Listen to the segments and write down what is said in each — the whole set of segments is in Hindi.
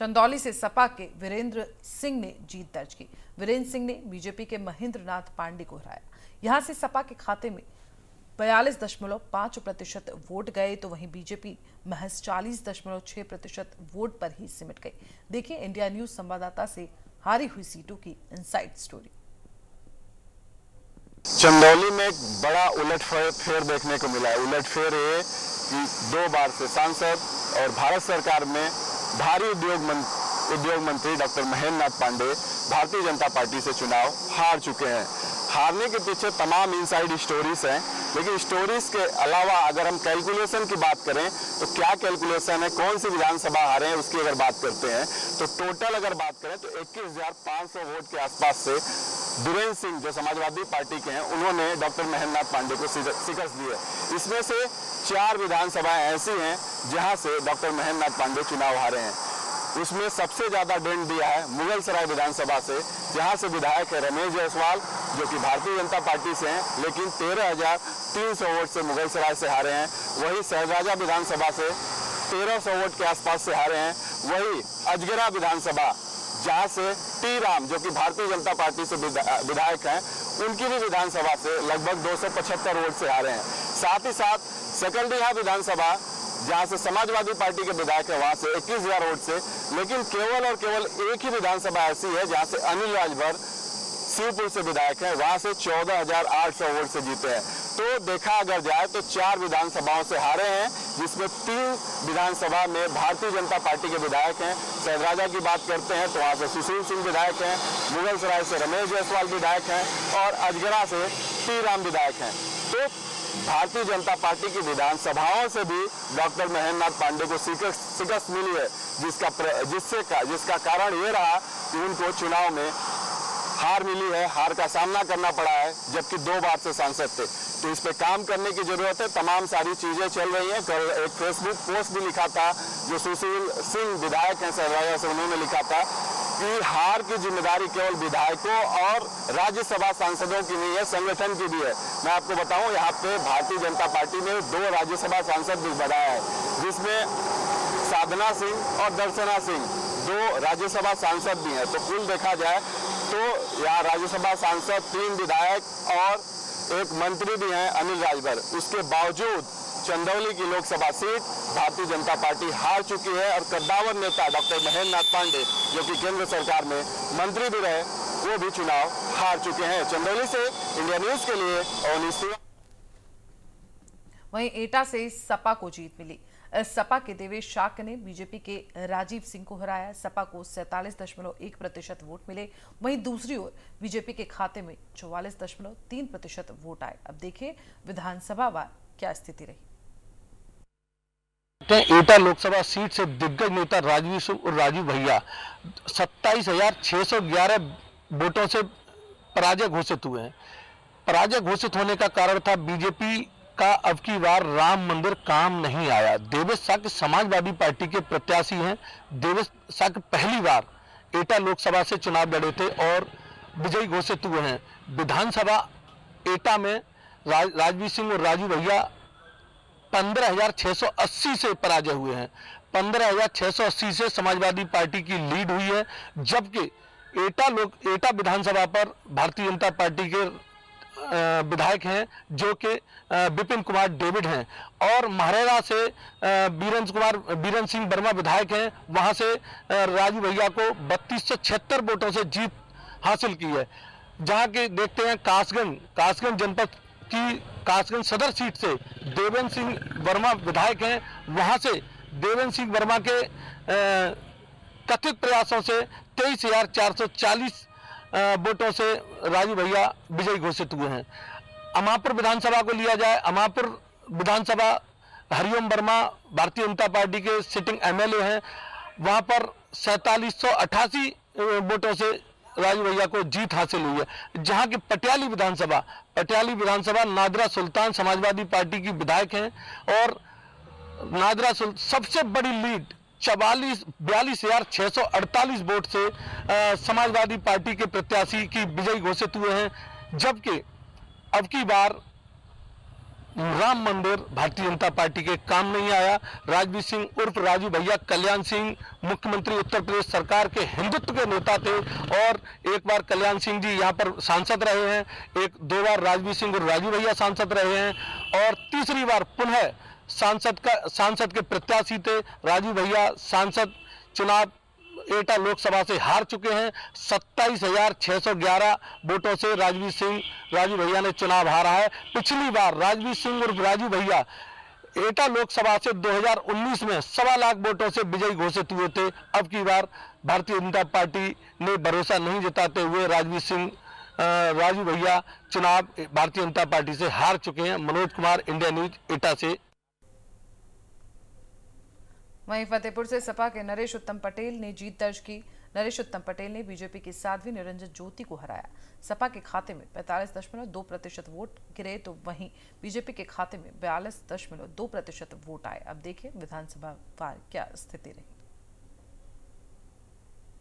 चंदौली से सपा के वीरेंद्र सिंह ने जीत दर्ज की। वीरेंद्र सिंह ने बीजेपी के महेंद्र नाथ पांडे को हराया। यहां से सपा के खाते में 42.5% वोट गए, तो वहीं बीजेपी महज 40.6% वोट पर ही सिमट गई। देखिए इंडिया न्यूज संवाददाता से हारी हुई सीटों की इनसाइड स्टोरी। चंदौली में एक बड़ा उलटफेर देखने को मिला है। उलटफेर ये कि 2 बार से सांसद और भारत सरकार में भारी उद्योग मंत्री डॉक्टर महेंद्र नाथ पांडे भारतीय जनता पार्टी से चुनाव हार चुके हैं। हारने के पीछे तमाम इनसाइड स्टोरीज हैं, लेकिन स्टोरीज के अलावा अगर हम कैलकुलेशन की बात करें तो क्या कैलकुलेशन है, कौन सी विधानसभा हारे हैं उसकी अगर बात करते हैं तो टोटल अगर बात करें तो 21,500 वोट के आसपास से वीरेंद्र सिंह जो समाजवादी पार्टी के हैं उन्होंने डॉक्टर महेंद्र नाथ पांडे को शिकस्त दी है। इसमें से 4 विधानसभाएं ऐसी हैं जहां से डॉक्टर महेंद्र नाथ पांडे चुनाव हारे हैं। उसमें सबसे ज्यादा डेंट दिया है मुगलसराय विधानसभा से, जहां से विधायक है रमेश जायसवाल जो कि भारतीय जनता पार्टी से हैं, लेकिन 13,300 वोट से मुगलसराय से हारे हैं। वही सहजाजा विधानसभा से 1,300 वोट के आसपास से हारे हैं। वही अजगरा विधानसभा जहां से टी राम जो कि भारतीय जनता पार्टी से विधायक हैं, उनकी भी विधानसभा से लगभग 275 वोट से हारे हैं। साथ ही साथ सकलडीहा विधानसभा जहां से समाजवादी पार्टी के विधायक है, वहां से 21,000 वोट से, लेकिन केवल और केवल एक ही विधानसभा ऐसी है जहां से अनिल राजभर शिवपुर से विधायक है, वहां से 14,800 वोट से जीते हैं। तो देखा अगर जाए तो 4 विधानसभाओं से हारे हैं, जिसमें 3 विधानसभा में भारतीय जनता पार्टी के विधायक हैं। सहजराजा की बात करते हैं तो वहां से सुशील सिंह विधायक हैं, मुगलसराय से रमेश जायसवाल विधायक हैं और अजगरा से टी राम विधायक हैं। तो भारतीय जनता पार्टी की विधानसभाओं से भी डॉक्टर महेंद्र नाथ पांडे को शिकस्त मिली है, जिसका कारण ये रहा कि उनको चुनाव में हार मिली है, हार का सामना करना पड़ा है, जबकि 2 बार से सांसद थे। तो इस पे काम करने की जरूरत है। तमाम सारी चीजें चल रही हैं। कल एक फेसबुक पोस्ट भी लिखा था जो सुशील सिंह विधायक हैं सहजराजा से, उन्होंने लिखा था कि हार की जिम्मेदारी केवल विधायकों और राज्यसभा सांसदों की नहीं है, संगठन की भी है। मैं आपको बताऊं, यहाँ पे भारतीय जनता पार्टी ने 2 राज्यसभा सांसद भी बढ़ाया है, जिसमें साधना सिंह और दर्शना सिंह 2 राज्यसभा सांसद भी हैं। तो कुल देखा जाए तो यहाँ राज्यसभा सांसद, 3 विधायक और 1 मंत्री भी हैं अनिल राजभर। उसके बावजूद चंदौली की लोकसभा सीट भारतीय जनता पार्टी हार चुकी है और कद्दावर नेता डॉक्टर महेंद्र नाथ पांडे जो कि केंद्र सरकार में मंत्री भी रहे, वो भी चुनाव हार चुके हैं। चंदौली से इंडिया न्यूज के लिए अवनीश। वहीं एटा से सपा को जीत मिली। सपा के देवेश शाक ने बीजेपी के राजीव सिंह को हराया। सपा को 47.1% वोट मिले। वहीं दूसरी ओर बीजेपी के खाते में 44.3% वोट आए। अब देखिए विधानसभा वार क्या स्थिति रही। एटा लोकसभा सीट से दिग्गज नेता राजू भैया 27,611 वोटों से पराजय घोषित हुए हैं। पराजय घोषित होने का कारण था बीजेपी का अब की बार राम मंदिर काम नहीं आया। देवेश शाक समाजवादी पार्टी के प्रत्याशी हैं। देवेश शाक पहली बार एटा लोकसभा से चुनाव लड़े थे और विजयी घोषित हुए हैं। विधानसभा एटा में राजवीर सिंह और राजू भैया 15,680 से पराजय हुए हैं। 15,680 से समाजवादी पार्टी की लीड हुई है, जबकि एटा विधानसभा पर भारतीय जनता पार्टी के विधायक हैं जो कि विपिन कुमार डेविड हैं और महरेरा से बीरन सिंह वर्मा विधायक हैं। वहां से राजू भैया को 3276 वोटों से जीत हासिल की है। जहां के देखते हैं कासगंज जनपद की कासगंज सदर सीट से देवेंद्र सिंह वर्मा विधायक हैं। वहां से देवेंद्र सिंह वर्मा के कथित प्रयासों से 23,440 वोटों से राजू भैया विजयी घोषित हुए हैं। अमापुर विधानसभा को लिया जाए, अमापुर विधानसभा हरिओम वर्मा भारतीय जनता पार्टी के सिटिंग एमएलए हैं। वहां पर 4788 वोटों से राजू भैया को जीत हासिल हुई है। जहां की पटियाली विधानसभा नादरा सुल्तान समाजवादी पार्टी की विधायक हैं और नादरा सबसे बड़ी लीड 42,648 वोट से समाजवादी पार्टी के प्रत्याशी की विजयी घोषित हुए हैं। जबकि अब की बार राम मंदिर भारतीय जनता पार्टी के काम नहीं आया। राजवीर सिंह उर्फ राजू भैया कल्याण सिंह मुख्यमंत्री उत्तर प्रदेश सरकार के हिंदुत्व के नेता थे और एक बार कल्याण सिंह जी यहाँ पर सांसद रहे हैं, एक दो बार राजवीर सिंह और राजू भैया सांसद रहे हैं और तीसरी बार पुनः सांसद के प्रत्याशी थे। राजू भैया सांसद चुनाव एटा लोकसभा से हार चुके हैं। 27,611 वोटों से राजू भैया ने चुनाव हारा है। पिछली बार राजवीर सिंह और राजू भैया एटा लोकसभा से 2019 में 1.25 लाख वोटों से विजयी घोषित हुए थे। अब की बार भारतीय जनता पार्टी ने भरोसा नहीं जताते हुए राजू भैया चुनाव भारतीय जनता पार्टी से हार चुके हैं। मनोज कुमार, इंडिया न्यूज, एटा से। वहीं फतेहपुर से सपा के नरेश उत्तम पटेल ने जीत दर्ज की। नरेश उत्तम पटेल ने बीजेपी की साध्वी निरंजन ज्योति को हराया। सपा के खाते में 45.2% वोट गिरे तो वहीं बीजेपी के खाते में 42.2% वोट आए। अब देखिए विधानसभा वार क्या स्थिति रही।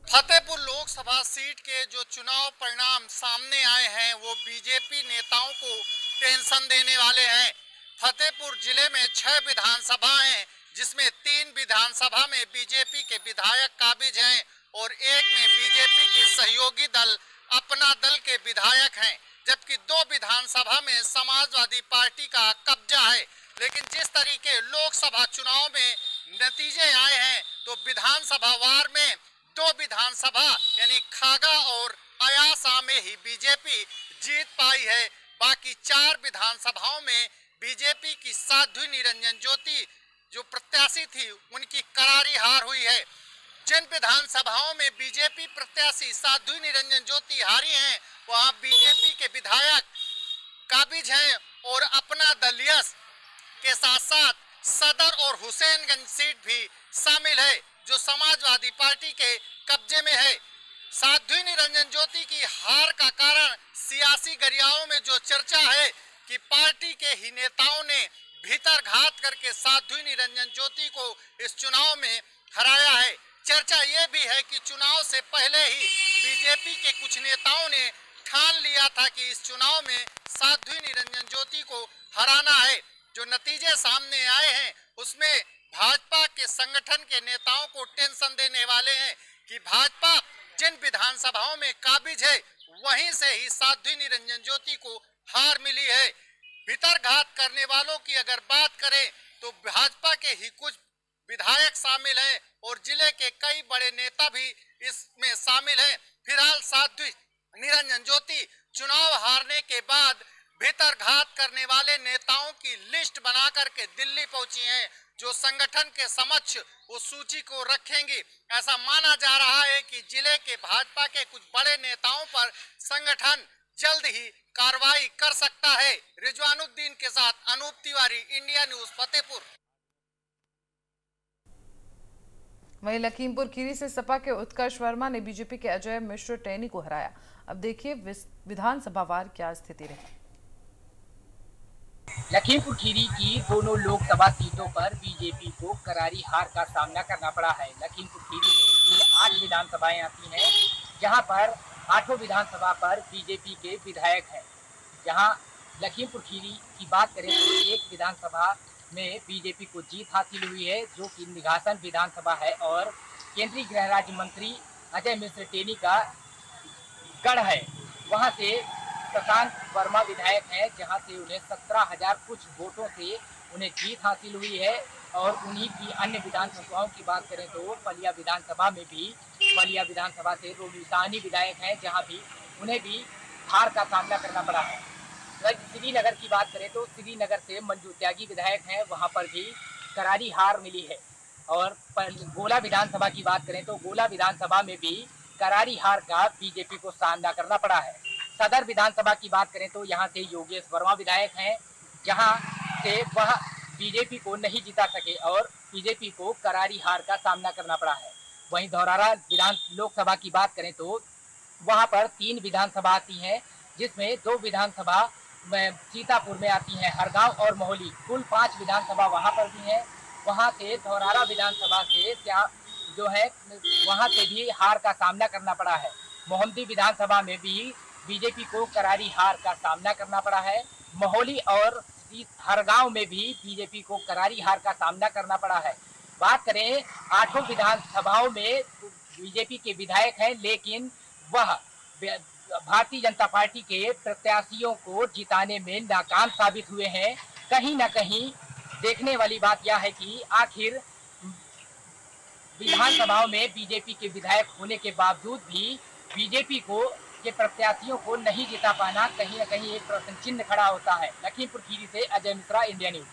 फतेहपुर लोकसभा सीट के जो चुनाव परिणाम सामने आए हैं वो बीजेपी नेताओं को टेंशन देने वाले हैं। फतेहपुर जिले में 6 विधानसभाएं हैं, जिसमें 3 विधानसभा में बीजेपी के विधायक काबिज हैं और एक में बीजेपी के सहयोगी दल अपना दल के विधायक हैं, जबकि 2 विधानसभा में समाजवादी पार्टी का कब्जा है। लेकिन जिस तरीके लोकसभा चुनाव में नतीजे आए हैं तो विधानसभा वार में 2 विधानसभा यानी खागा और अयासा में ही बीजेपी जीत पाई है। बाकी 4 विधानसभाओं में बीजेपी की साध्वी निरंजन ज्योति जो प्रत्याशी थी उनकी करारी हार हुई है। जिन विधानसभाओं में बीजेपी प्रत्याशी साध्वी निरंजन ज्योति हारी हैं वहां बीजेपी के विधायक काबिज हैं और अपना दल यश के साथ साथ सदर और हुसैनगंज सीट भी शामिल है जो समाजवादी पार्टी के कब्जे में है। साध्वी निरंजन ज्योति की हार का कारण सियासी गरियाओं में जो चर्चा है कि पार्टी के ही नेताओं ने भीतर घात करके साध्वी निरंजन ज्योति को इस चुनाव में हराया है। चर्चा ये भी है कि चुनाव से पहले ही बीजेपी के कुछ नेताओं ने ठान लिया था कि इस चुनाव में साध्वी निरंजन ज्योति को हराना है। जो नतीजे सामने आए हैं उसमें भाजपा के संगठन के नेताओं को टेंशन देने वाले हैं कि भाजपा जिन विधानसभाओं में काबिज है वहीं से ही साध्वी निरंजन ज्योति को हार मिली है। भीतरघात करने वालों की अगर बात करें तो भाजपा के ही कुछ विधायक शामिल हैं और जिले के कई बड़े नेता भी इसमें शामिल हैं। फिलहाल साध्वी निरंजन ज्योति चुनाव हारने के बाद भीतरघात करने वाले नेताओं की लिस्ट बना करके दिल्ली पहुंची हैं, जो संगठन के समक्ष उस सूची को रखेंगी। ऐसा माना जा रहा है कि जिले के भाजपा के कुछ बड़े नेताओं पर संगठन जल्द ही कार्रवाई कर सकता है। रिजवानुद्दीन के साथ अनूप तिवारी, इंडिया न्यूज, फतेहपुर। वहीं लखीमपुर खीरी से सपा के उत्कर्ष वर्मा ने बीजेपी के अजय मिश्र टैनी को हराया। अब देखिए विधानसभा वार क्या स्थिति रही। लखीमपुर खीरी की दोनों लोकसभा सीटों पर बीजेपी को करारी हार का सामना करना पड़ा है। लखीमपुर खीरी में कुल 8 विधानसभाएं आती हैं, जहां पर 8 विधानसभा पर बीजेपी के विधायक हैं। जहां लखीमपुर खीरी की बात करें तो एक विधानसभा में बीजेपी को जीत हासिल हुई है, जो कि निघासन विधानसभा है और केंद्रीय गृह राज्य मंत्री अजय मिश्र टेनी का गढ़ है। वहां से शशांक वर्मा विधायक हैं, जहां से उन्हें 17,000 कुछ वोटों से उन्हें जीत हासिल हुई है। और उन्हीं की अन्य विधानसभाओं की बात करें तो बलिया विधानसभा में भी बलिया विधानसभा से रोमी साहनी विधायक हैं, जहां भी उन्हें भी हार का सामना करना पड़ा है। श्रीनगर की बात करें तो श्रीनगर से मंजू त्यागी विधायक हैं, वहां पर भी करारी हार मिली है। और गोला विधानसभा की बात करें तो गोला विधानसभा में भी करारी हार का बीजेपी को सामना करना पड़ा है। सदर विधानसभा की बात करें तो यहाँ से योगेश वर्मा विधायक हैं, जहाँ से वह बीजेपी को नहीं जिता सके और बीजेपी को करारी हार का सामना करना पड़ा है। वहीं धौरारा लोकसभा की बात करें तो वहाँ पर 3 विधानसभा आती हैं, जिसमें 2 विधानसभा सीतापुर में आती हैं, हरगांव और मोहली। कुल 5 विधानसभा वहाँ पर भी हैं। वहाँ से धौरारा विधानसभा से जो है वहाँ से भी हार का सामना करना पड़ा है। मोहम्मदी विधानसभा में भी बीजेपी को करारी हार का सामना करना पड़ा है। मोहली और हर गांव में भी बीजेपी को करारी हार का सामना करना पड़ा है। बात करें 8 विधानसभाओं में बीजेपी के विधायक हैं, लेकिन वह भारतीय जनता पार्टी के प्रत्याशियों को जिताने में नाकाम साबित हुए हैं। कहीं ना कहीं देखने वाली बात यह है कि आखिर विधानसभाओं में बीजेपी के विधायक होने के बावजूद भी बीजेपी को के प्रत्याशियों को नहीं जिता पाना कहीं ना कहीं एक प्रश्न चिन्ह खड़ा होता है। लखीमपुर खीरी से अजय मिश्रा, इंडिया न्यूज।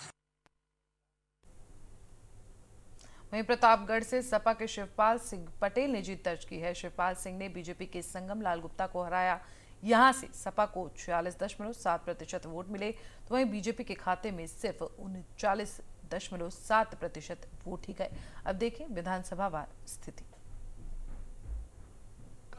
वहीं प्रतापगढ़ से सपा के शिवपाल सिंह पटेल ने जीत दर्ज की है। शिवपाल सिंह ने बीजेपी के संगम लाल गुप्ता को हराया। यहां से सपा को 46.7% वोट मिले, तो वहीं बीजेपी के खाते में सिर्फ 39.7% वोट ही गए। अब देखें विधानसभा वार स्थिति।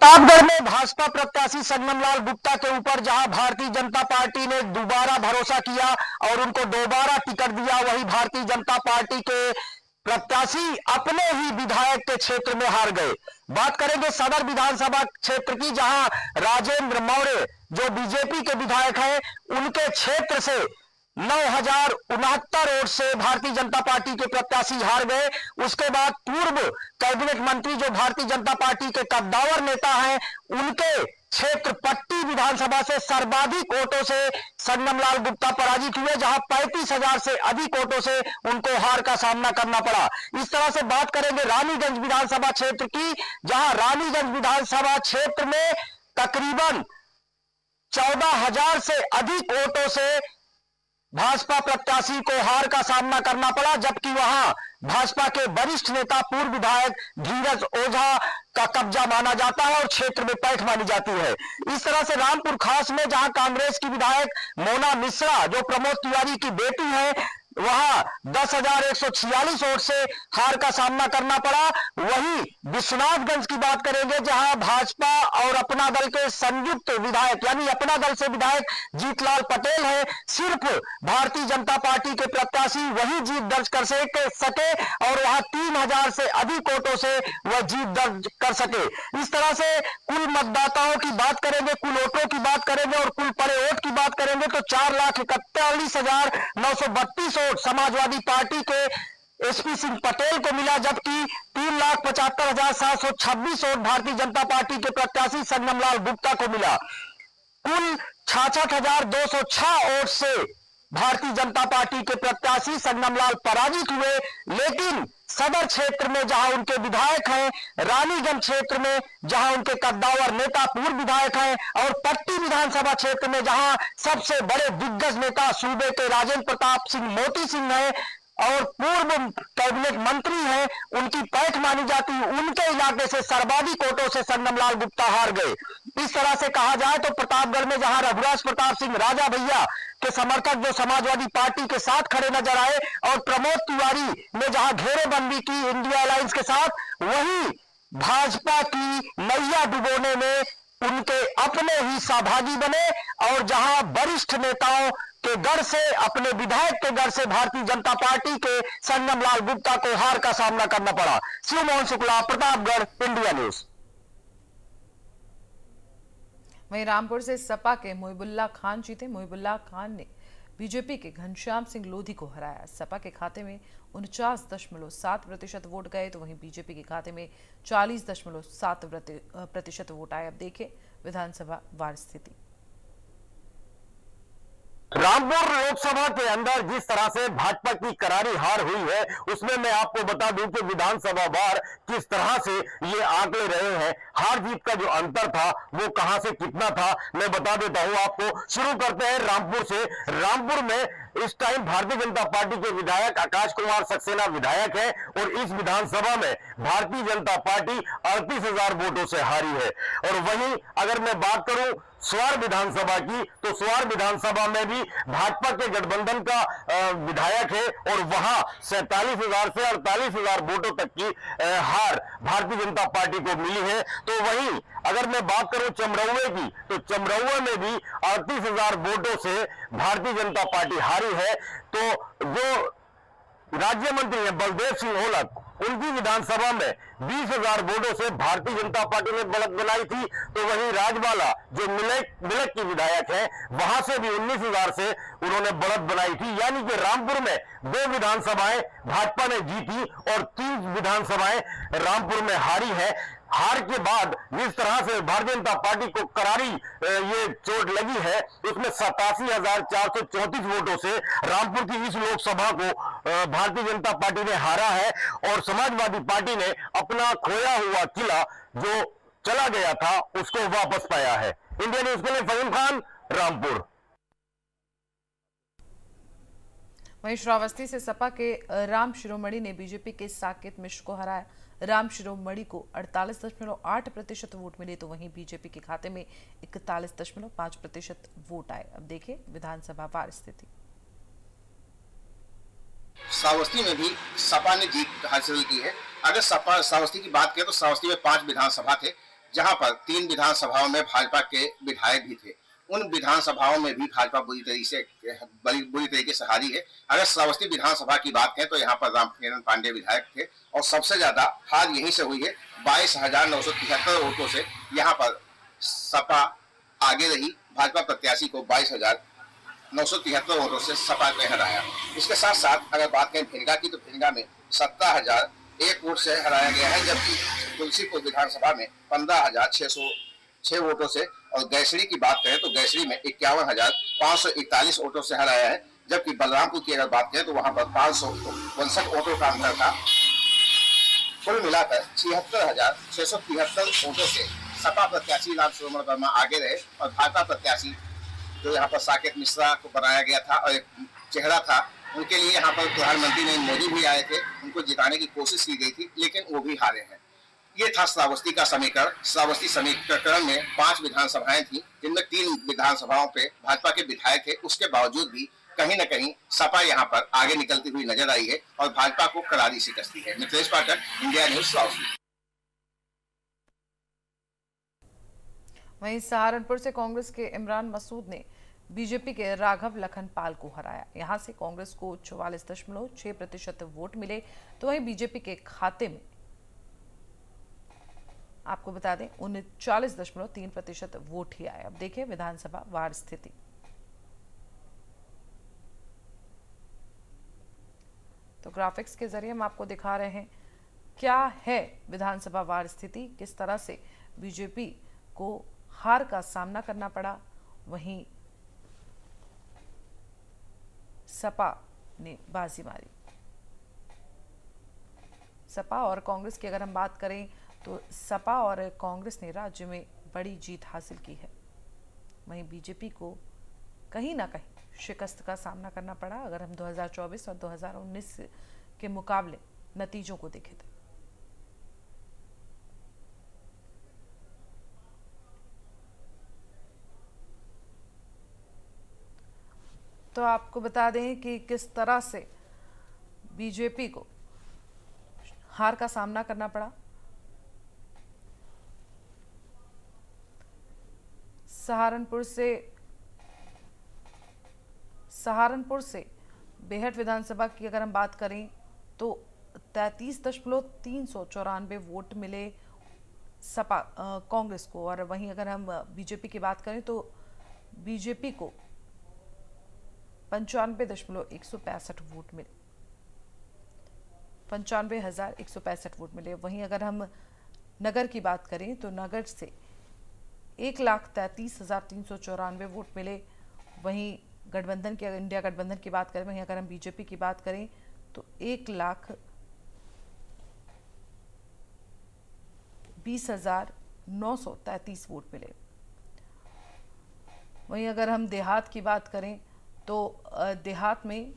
प्रतापगढ़ में भाजपा प्रत्याशी संगम लाल गुप्ता के ऊपर जहां भारतीय जनता पार्टी ने दोबारा भरोसा किया और उनको दोबारा टिकट दिया, वही भारतीय जनता पार्टी के प्रत्याशी अपने ही विधायक के क्षेत्र में हार गए। बात करेंगे सदर विधानसभा क्षेत्र की, जहां राजेंद्र मौर्य जो बीजेपी के विधायक हैं, उनके क्षेत्र से 9,069 वोट से भारतीय जनता पार्टी के प्रत्याशी हार गए। उसके बाद पूर्व कैबिनेट मंत्री जो भारतीय जनता पार्टी के कद्दावर नेता हैं, उनके क्षेत्र पट्टी विधानसभा से सर्वाधिक वोटों से संगम लाल गुप्ता पराजित हुए, जहां 35,000 से अधिक वोटों से उनको हार का सामना करना पड़ा। इस तरह से बात करेंगे रानीगंज विधानसभा क्षेत्र की, जहां रानीगंज विधानसभा क्षेत्र में तकरीबन 14,000 से अधिक वोटों से भाजपा प्रत्याशी को हार का सामना करना पड़ा, जबकि वहां भाजपा के वरिष्ठ नेता पूर्व विधायक धीरज ओझा का कब्जा माना जाता है और क्षेत्र में पैठ मानी जाती है। इस तरह से रामपुर खास में जहां कांग्रेस की विधायक मोना मिश्रा जो प्रमोद तिवारी की बेटी है, वहां 10,146 वोट से हार का सामना करना पड़ा। वहीं विश्वनाथगंज की बात करेंगे, जहां भाजपा और अपना दल के संयुक्त विधायक यानी अपना दल से विधायक जीतलाल पटेल है, सिर्फ भारतीय जनता पार्टी के प्रत्याशी वही जीत दर्ज कर सके और वहां 3,000 से अधिक वोटों से वह जीत दर्ज कर सके। इस तरह से कुल मतदाताओं की बात करेंगे, कुल वोटों की बात करेंगे और कुल पड़े वोट की बात करेंगे तो 4,41,932 वोट समाजवादी पार्टी के एसपी सिंह पटेल को मिला, जबकि 3,75,726 वोट भारतीय जनता पार्टी के प्रत्याशी संगम लाल गुप्ता को मिला। कुल 66,206 वोट से भारतीय जनता पार्टी के प्रत्याशी संगम लाल पराजित हुए। लेकिन सदर क्षेत्र में जहां उनके विधायक हैं, रानीगंज क्षेत्र में जहां उनके कद्दावर नेता पूर्व विधायक हैं और पट्टी विधानसभा क्षेत्र में जहां सबसे बड़े दिग्गज नेता सूबे के राजेंद्र प्रताप सिंह मोती सिंह हैं और पूर्व कैबिनेट मंत्री हैं, उनकी पैठ मानी जाती, उनके इलाके से सर्वाधिक वोटों से संगम लाल गुप्ता हार गए। इस तरह से कहा जाए तो प्रतापगढ़ में जहां रघुराज प्रताप सिंह राजा भैया के समर्थक जो समाजवादी पार्टी के साथ खड़े नजर आए और प्रमोद तिवारी ने जहां घेरेबंदी की इंडिया अलायंस के साथ, वहीं भाजपा की नैया डुबोने में उनके अपने ही सहभागी बने और जहां वरिष्ठ नेताओं के गढ़ से, अपने विधायक के गढ़ से भारतीय जनता पार्टी के संगम लाल गुप्ता को हार का सामना करना पड़ा। Shiv Mohan Shukla, Pratapgarh, India news. वहीं रामपुर से सपा के मोहिबुल्ला खान जीते। मोहिबुल्ला खान ने बीजेपी के घनश्याम सिंह लोधी को हराया। सपा के खाते में 49.7% वोट गए, तो वहीं बीजेपी के खाते में 40.7% वोट आए। अब देखें विधानसभा वार स्थिति। रामपुर लोकसभा के अंदर जिस तरह से भाजपा की करारी हार हुई है, उसमें मैं आपको बता दूं कि विधानसभा वार किस तरह से ये आंकड़े रहे हैं, हार जीत का जो अंतर था वो कहां से कितना था, मैं बता देता हूं आपको। शुरू करते हैं रामपुर से। रामपुर में इस टाइम भारतीय जनता पार्टी के विधायक आकाश कुमार सक्सेना विधायक है और इस विधानसभा में भारतीय जनता पार्टी 38,000 वोटों से हारी है। और वहीं अगर मैं बात करूं स्वार विधानसभा की, तो स्वार विधानसभा में भी भाजपा के गठबंधन का विधायक है और वहां 47,000 से 48,000 वोटों तक की हार भारतीय जनता पार्टी को मिली है। तो वहीं अगर मैं बात करूं चमरौवे की, तो चमरौवे में भी 38,000 वोटों से भारतीय जनता पार्टी हारी है। तो जो राज्य मंत्री है बलदेव सिंह होलक, उनकी विधानसभा में 20,000 वोटों से भारतीय जनता पार्टी ने बढ़त बनाई थी, तो वहीं राजबाला जो मिलक की विधायक है वहां से भी 19,000 से उन्होंने बढ़त बनाई थी। यानी कि रामपुर में 2 विधानसभाएं भाजपा ने जीती और 3 विधानसभाएं रामपुर में हारी है। हार के बाद जिस तरह से भारतीय जनता पार्टी को करारी ये चोट लगी है, उसमें 87,434 वोटों से रामपुर की इस लोकसभा को भारतीय जनता पार्टी ने हारा है और समाजवादी पार्टी ने अपना खोया हुआ किला जो चला गया था उसको वापस पाया है। इंडिया न्यूज के लिए फहीम खान, रामपुर। वहीं श्रावस्ती से सपा के राम शिरोमणि ने बीजेपी के साकेत मिश्र को हराया। राम शिरोमणि को 48.8% वोट मिले, तो वहीं बीजेपी के खाते में 41.5% वोट आए। अब देखें विधानसभा वार स्थिति। श्रावस्ती में भी सपा ने जीत हासिल की है। अगर सपा श्रावस्ती की बात करें तो श्रावस्ती में 5 विधानसभा थे, जहां पर 3 विधानसभाओं में भाजपा के विधायक भी थे। उन विधानसभाओं में भी भाजपा बुरी तरीके से हारी है। अगर श्रावस्ती विधानसभा की बात करें तो यहाँ पर रामकिरण पांडे विधायक थे और सबसे ज्यादा हार यहीं से हुई है। 22,973 वोटों से यहाँ पर सपा आगे रही। भाजपा प्रत्याशी को 22,973 वोटों से सपा ने हराया। इसके साथ साथ अगर बात करें भिनगा की, तो भिनगा में 17,001 वोट से हराया गया है, जबकि तुलसीपुर विधानसभा में 15,606 वोटों से, और गैसड़ी की बात करें तो गैसड़ी में 51,541 वोटों से हराया है, जबकि बलरामपुर की अगर बात करें तो वहां पर 559 वोटों का अंतर था। कुल मिलाकर 76,673 वोटों से सपा प्रत्याशी राम शिरोमणि वर्मा आगे रहे और भाजपा प्रत्याशी जो यहाँ पर साकेत मिश्रा को बनाया गया था और एक चेहरा था, उनके लिए यहाँ पर प्रधानमंत्री नरेंद्र मोदी भी आए थे, उनको जिताने की कोशिश की गई थी, लेकिन वो भी हारे हैं। ये था श्रावस्ती का समीकरण। श्रावस्ती समीकरण में 5 विधानसभाएं थी, जिनमें 3 विधानसभाओं पे भाजपा के विधायक थे। उसके बावजूद भी कहीं न कहीं सपा यहाँ पर आगे निकलती हुई नजर आई है और भाजपा को करारी शिकस्त दी है। मिथिलेश पाठक, इंडिया न्यूज, श्रावस्ती। वहीं सहारनपुर से कांग्रेस के इमरान मसूद ने बीजेपी के राघव लखनपाल को हराया। यहां से कांग्रेस को 44.6% वोट मिले, तो वहीं बीजेपी के खाते में आपको बता दें 39.3% वोट ही आए। अब देखें विधानसभा वार स्थिति। तो ग्राफिक्स के जरिए हम आपको दिखा रहे हैं क्या है विधानसभा वार स्थिति, किस तरह से बीजेपी को हार का सामना करना पड़ा, वहीं सपा ने बाजी मारी। सपा और कांग्रेस की अगर हम बात करें तो सपा और कांग्रेस ने राज्य में बड़ी जीत हासिल की है, वहीं बीजेपी को कहीं ना कहीं शिकस्त का सामना करना पड़ा। अगर हम 2024 और 2019 के मुकाबले नतीजों को देखें तो आपको बता दें कि किस तरह से बीजेपी को हार का सामना करना पड़ा। सहारनपुर से बेहट विधानसभा की अगर हम बात करें तो 33.394 वोट मिले सपा कांग्रेस को, और वहीं अगर हम बीजेपी की बात करें तो बीजेपी को 95.165 वोट मिले, 95,165 वोट मिले। वहीं अगर हम नगर की बात करें तो नगर से 1,33,394 वोट मिले। वहीं गठबंधन की, इंडिया गठबंधन की बात करें, वहीं अगर हम बीजेपी की बात करें तो 1,20,933 वोट मिले। वहीं अगर हम देहात की बात करें तो देहात में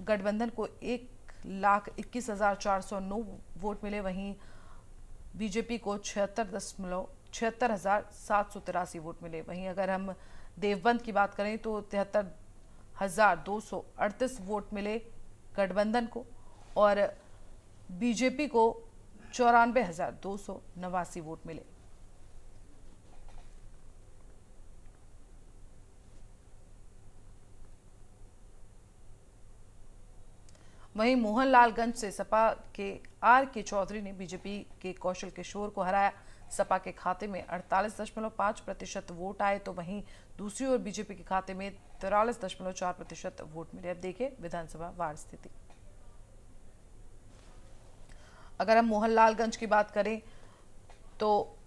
गठबंधन को 1,21,409 वोट मिले, वहीं बीजेपी को 76,783 वोट मिले। वहीं अगर हम देवबंद की बात करें तो 73,238 वोट मिले गठबंधन को, और बीजेपी को 94,289 वोट मिले। वहीं मोहनलालगंज से सपा के R.K. चौधरी ने बीजेपी के कौशल किशोर को हराया। सपा के खाते में 48.5% वोट आए, तो वहीं दूसरी ओर बीजेपी के खाते में 43.4% वोट मिले। अब देखिए विधानसभा वार स्थिति। अगर हम मोहनलालगंज की बात करें तो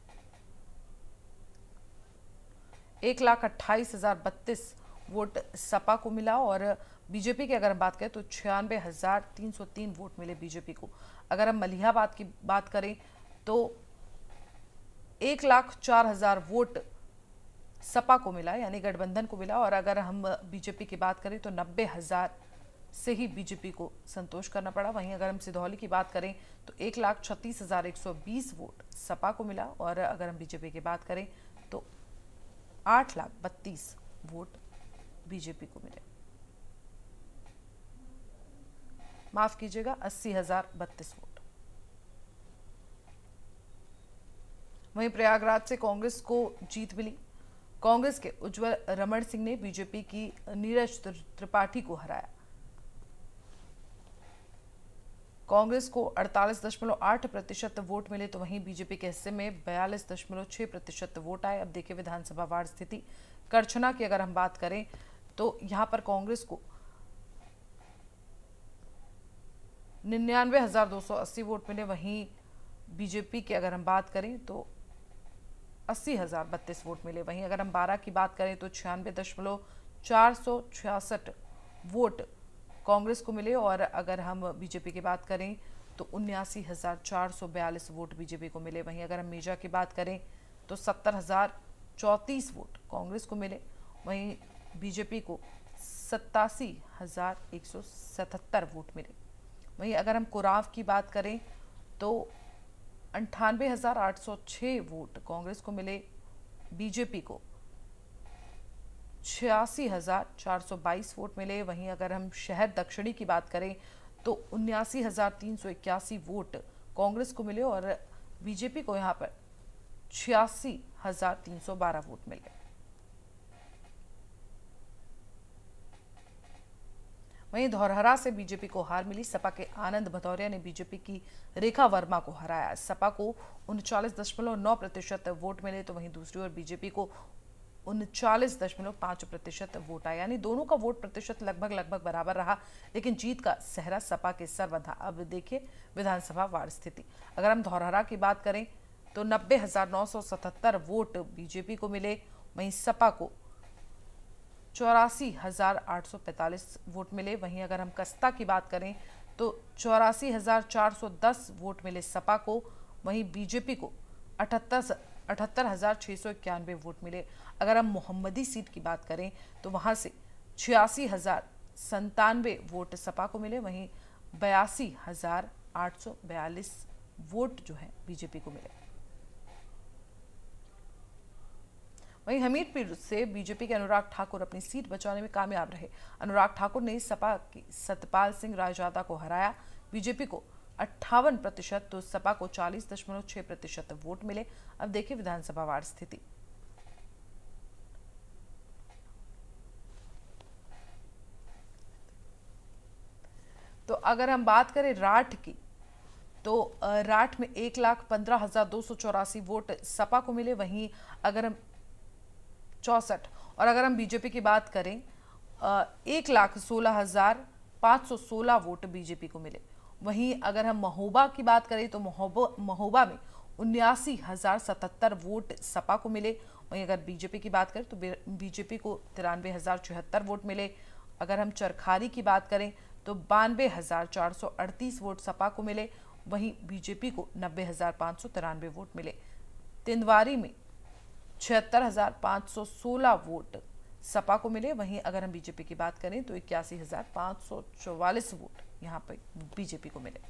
1,28,032 वोट सपा को मिला और बीजेपी की अगर हम बात करें तो 96,303 वोट मिले बीजेपी को। अगर हम मलिहाबाद की बात करें तो 1,04,000 वोट सपा को मिला, यानी गठबंधन को मिला। और अगर हम बीजेपी की बात करें तो 90,000 से ही बीजेपी को संतोष करना पड़ा। वहीं अगर हम सिधौली की बात करें तो 1,36,120 वोट सपा को मिला और अगर हम बीजेपी की बात करें तो 8,32 वोट बीजेपी को मिले। माफ कीजिएगा, 80,032 वोट। वहीं प्रयागराज से कांग्रेस को जीत मिली। कांग्रेस के उज्जवल रमण सिंह ने बीजेपी की नीरज त्रिपाठी को हराया। कांग्रेस को 48.8% वोट मिले, तो वहीं बीजेपी के हिस्से में 42.6% वोट आए। अब देखिए विधानसभा वार स्थिति। करछना की अगर हम बात करें तो यहां पर कांग्रेस को 99,280 वोट मिले। वहीं बीजेपी की अगर हम बात करें तो 80,032 वोट मिले। वहीं अगर हम 12 की बात करें तो 96.466 वोट कांग्रेस को मिले और अगर हम बीजेपी की बात करें तो 79,442 वोट बीजेपी को मिले। वहीं अगर हम मेजा की बात करें तो 70,034 वोट कांग्रेस को मिले। वहीं बीजेपी को 87,177 वोट मिले। वहीं अगर हम कुराव की बात करें तो 98,806 वोट कांग्रेस को मिले। बीजेपी को 86,422 वोट मिले। वहीं अगर हम शहर दक्षिणी की बात करें तो 79,381 वोट कांग्रेस को मिले और बीजेपी को यहां पर 86,312 वोट मिले। वहीं धौरहरा से बीजेपी को हार मिली। सपा के आनंद भदौरिया ने बीजेपी की रेखा वर्मा को हराया। सपा को 39.9% वोट मिले, तो वहीं दूसरी ओर बीजेपी को 39.5% वोट आए, यानी दोनों का वोट प्रतिशत लगभग बराबर रहा, लेकिन जीत का सेहरा सपा के सर बंधा। अब देखिए विधानसभा वार स्थिति। अगर हम धौरहरा की बात करें तो 90,977 वोट बीजेपी को मिले। वहीं सपा को 84,845 वोट मिले। वहीं अगर हम कस्ता की बात करें तो 84,410 वोट मिले सपा को। वहीं बीजेपी को 78,691 वोट मिले। अगर हम मोहम्मदी सीट की बात करें तो वहां से 86,097 वोट सपा को मिले। वहीं 82,842 वोट जो है बीजेपी को मिले। वहीं हमीरपुर से बीजेपी के अनुराग ठाकुर अपनी सीट बचाने में कामयाब रहे। अनुराग ठाकुर ने सपा की सतपाल सिंह रायजादा को हराया। बीजेपी को 58%, तो सपा को 40.6% वोट मिले। अब देखिए विधानसभा वार स्थिति। तो अगर हम बात करें राठ की तो राठ में 1,15,284 वोट सपा को मिले। वहीं अगर हम 64 और अगर हम बीजेपी की बात करें 1,16,516 वोट बीजेपी को मिले। वहीं अगर हम महोबा की बात करें तो महोबा में 79,077 वोट सपा को मिले। वहीं अगर बीजेपी की बात करें तो बीजेपी को 93,074 वोट मिले। अगर हम चरखारी की बात करें तो 92,438 वोट सपा को मिले। वहीं बीजेपी को 90,593 वोट मिले। तिंदवारी में 76,516 वोट सपा को मिले। वहीं अगर हम बीजेपी की बात करें तो 81,544 वोट यहां पर बीजेपी को मिले।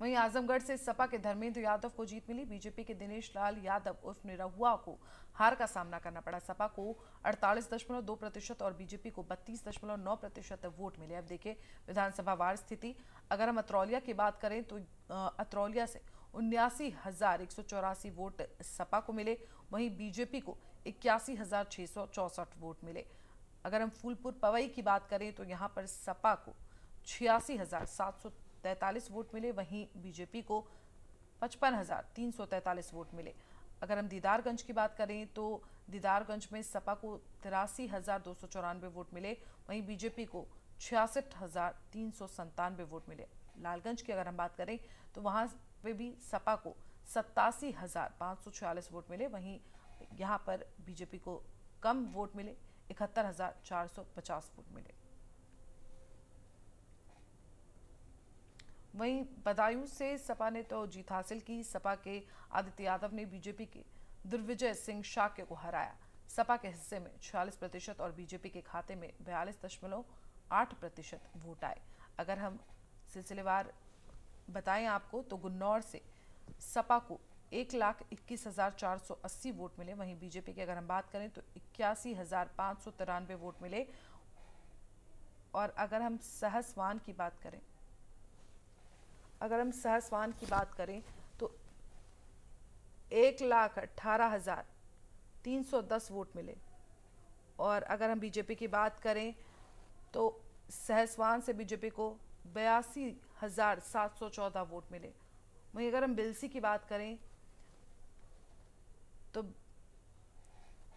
वहीं आजमगढ़ से सपा के धर्मेंद्र यादव को जीत मिली। बीजेपी के दिनेश लाल यादव उर्फ निरहुआ को हार का सामना करना पड़ा। सपा को 48.2% और बीजेपी को 32.9% वोट मिले। अब देखिए विधानसभा वार स्थिति। अगर हम अतरौलिया की बात करें तो अतरौलिया से 79,184 वोट सपा को मिले, वहीं बीजेपी को 81,664 वोट मिले। अगर हम फूलपुर पवई की बात करें तो यहाँ पर सपा को 86,743 वोट मिले, वहीं बीजेपी को 55,343 वोट मिले। अगर हम दीदारगंज की बात करें तो दीदारगंज में सपा को 83,294 वोट मिले, वहीं बीजेपी को 66,397 वोट मिले। लालगंज की अगर हम बात करें तो वहां पे भी सपा को 87,546 वोट मिले, वहीं यहाँ पर बीजेपी को कम वोट मिले, 71,450 वोट मिले। वहीं बदायूं से सपा ने तो जीत हासिल की। सपा के आदित्य यादव ने बीजेपी के दुर्विजय सिंह शाक्य को हराया। सपा के हिस्से में 46% और बीजेपी के खाते में 42.8% वोट आए। अगर हम सिलसिलेवार बताएं आपको तो गुन्नौर से सपा को 1,21,480 वोट मिले, वहीं बीजेपी की अगर हम बात करें तो 81,593 वोट मिले। और अगर हम सहसवान की बात करें तो 1,18,310 वोट मिले। और अगर हम बीजेपी की बात करें तो सहसवान से बीजेपी को 82,714 वोट मिले। वहीं अगर हम बिलसी की बात करें तो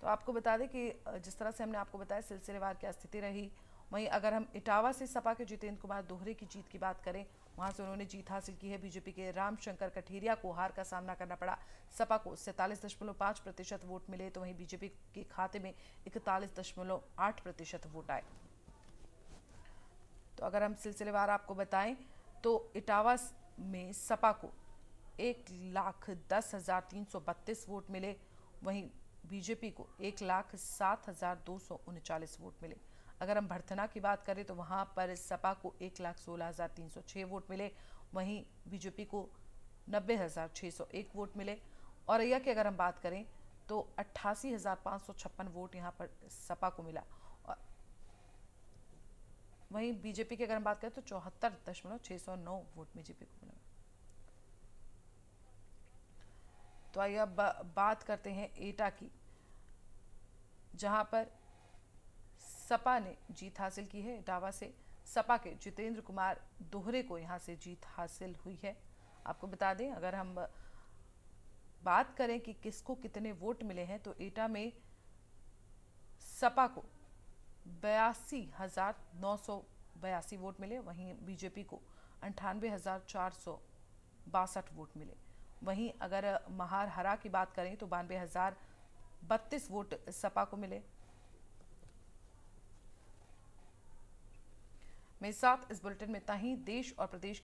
आपको बता दें कि जिस तरह से हमने आपको बताया सिलसिलेवार क्या स्थिति रही। वहीं अगर हम इटावा से सपा के जितेंद्र कुमार दोहरे की जीत की बात करें, वहां से उन्होंने जीत हासिल की है। बीजेपी के रामशंकर कठेरिया को हार का सामना करना पड़ा। सपा को 47.5% वोट मिले, तो वहीं बीजेपी के खाते में 41.8% वोट आए। तो अगर हम सिलसिलेवार आपको बताएं तो इटावा में सपा को 1,10,332 वोट मिले, वहीं बीजेपी को 1,07,239 वोट मिले। अगर हम भरथना की बात करें तो वहां पर सपा को 1,16,306 वोट मिले, वहीं बीजेपी को 90,601 वोट मिले। औरैया की अगर हम बात करें तो 88,556 वोट यहां पर सपा को मिला। और वहीं बीजेपी की अगर हम बात करें तो 74.609 वोट बीजेपी को मिला। तो आइए अब बात करते हैं एटा की, जहां पर सपा ने जीत हासिल की है। इटावा से सपा के जितेंद्र कुमार दोहरे को यहां से जीत हासिल हुई है। आपको बता दें अगर हम बात करें कि किसको कितने वोट मिले हैं तो एटा में सपा को 82,982 वोट मिले, वहीं बीजेपी को 98,462 वोट मिले। वहीं अगर महार हरा की बात करें तो 92,032 वोट सपा को मिले। मेरे साथ इस बुलेटिन में इतना ही। देश और प्रदेश